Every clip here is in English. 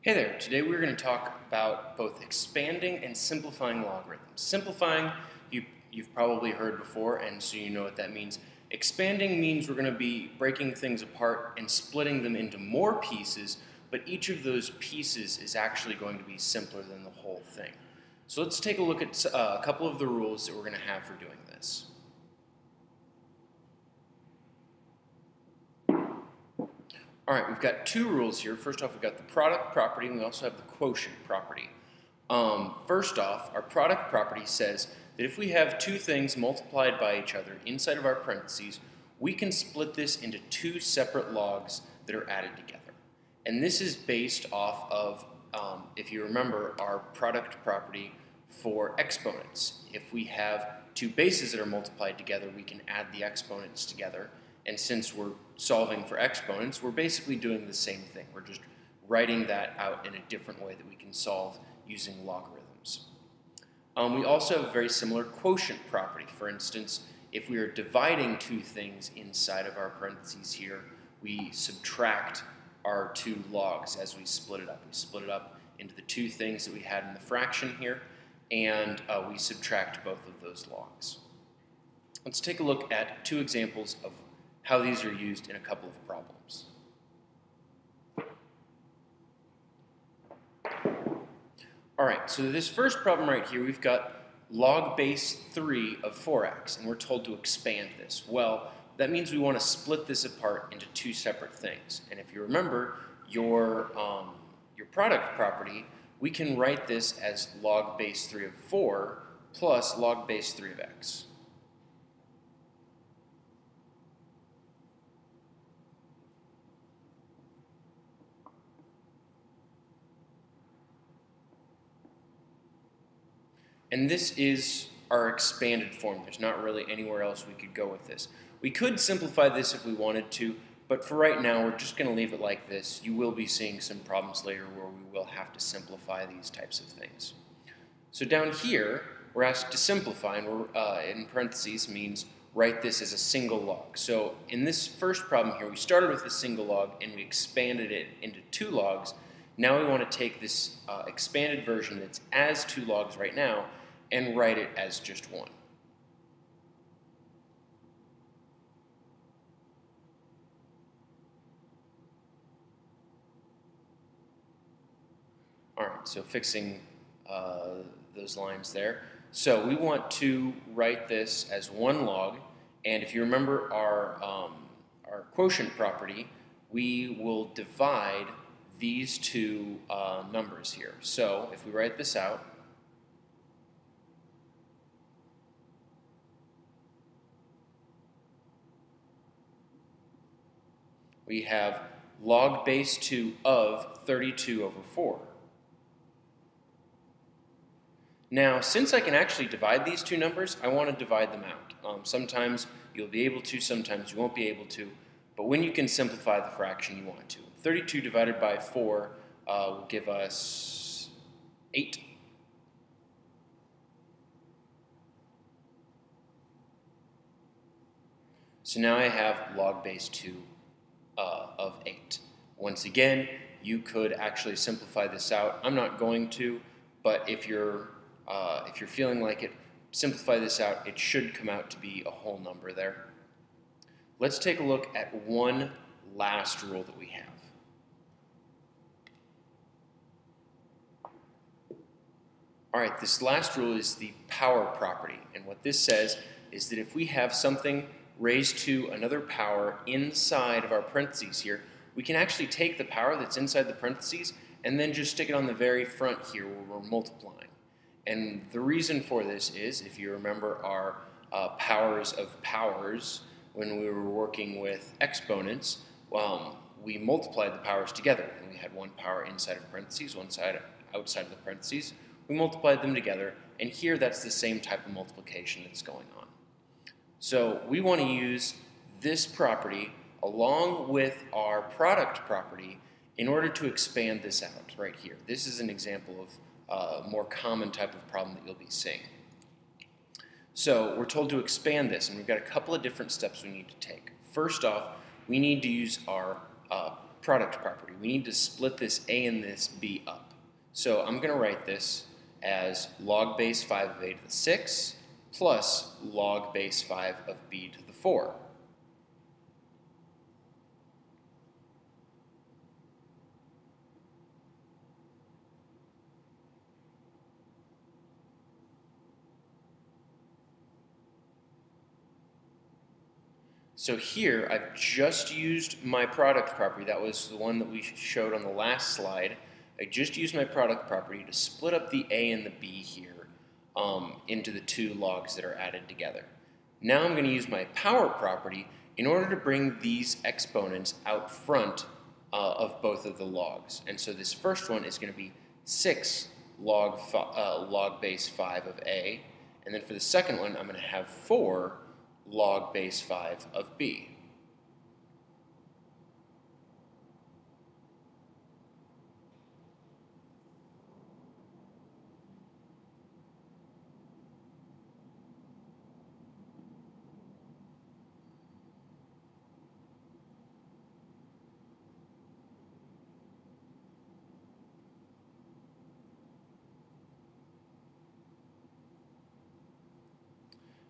Hey there, today we're going to talk about both expanding and simplifying logarithms. Simplifying, you've probably heard before, and so you know what that means. Expanding means we're going to be breaking things apart and splitting them into more pieces, but each of those pieces is actually going to be simpler than the whole thing. So let's take a look at a couple of the rules that we're going to have for doing this. All right, we've got two rules here. First off, we've got the product property, and we also have the quotient property. First off, our product property says that if we have two things multiplied by each other inside of our parentheses, we can split this into two separate logs that are added together. And this is based off of, if you remember, our product property for exponents. If we have two bases that are multiplied together, we can add the exponents together. And since we're solving for exponents, we're basically doing the same thing. We're just writing that out in a different way that we can solve using logarithms. We also have a very similar quotient property. For instance, if we are dividing two things inside of our parentheses here, we subtract our two logs as we split it up. We split it up into the two things that we had in the fraction here, and we subtract both of those logs. Let's take a look at two examples of how these are used in a couple of problems. All right, so this first problem right here, we've got log base 3 of 4x, and we're told to expand this. Well, that means we want to split this apart into two separate things. And if you remember your product property, we can write this as log base 3 of 4 plus log base 3 of x. And this is our expanded form. There's not really anywhere else we could go with this. We could simplify this if we wanted to, but for right now, we're just going to leave it like this. You will be seeing some problems later where we will have to simplify these types of things. So down here, we're asked to simplify, and we're, in parentheses means write this as a single log. So in this first problem here, we started with a single log, and we expanded it into two logs. Now we want to take this expanded version that's as two logs right now and write it as just one. All right, so fixing those lines there. So we want to write this as one log, and if you remember our quotient property, we will divide these two numbers here. So if we write this out, we have log base 2 of 32 over 4. Now, since I can actually divide these two numbers, I want to divide them out. Sometimes you'll be able to, sometimes you won't be able to, but when you can simplify the fraction, you want to. 32 divided by 4 will give us 8. So now I have log base 2 of 8. Once again, you could actually simplify this out. I'm not going to, but if you're feeling like it, simplify this out. It should come out to be a whole number there. Let's take a look at one last rule that we have. All right, this last rule is the power property, and what this says is that if we have something raised to another power inside of our parentheses here, we can actually take the power that's inside the parentheses and then just stick it on the very front here where we're multiplying. And the reason for this is, if you remember our powers of powers when we were working with exponents, we multiplied the powers together, and we had one power inside of parentheses, one side outside of the parentheses. We multiplied them together, and here that's the same type of multiplication that's going on. So we want to use this property along with our product property in order to expand this out right here. This is an example of a more common type of problem that you'll be seeing. So we're told to expand this, and we've got a couple of different steps we need to take. First off, we need to use our product property. We need to split this a and this b up. So I'm going to write this as log base 5 of a to the 6 plus log base 5 of b to the 4. So here, I've just used my product property. That was the one that we showed on the last slide. I just used my product property to split up the a and the b here into the two logs that are added together. Now I'm going to use my power property in order to bring these exponents out front of both of the logs. And so this first one is going to be 6 log base 5 of a. And then for the second one, I'm going to have 4 log base 5 of b.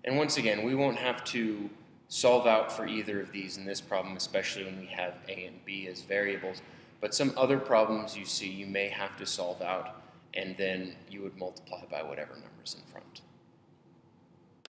And once again, we won't have to solve out for either of these in this problem, especially when we have a and b as variables. But some other problems you see, you may have to solve out, and then you would multiply by whatever number's in front.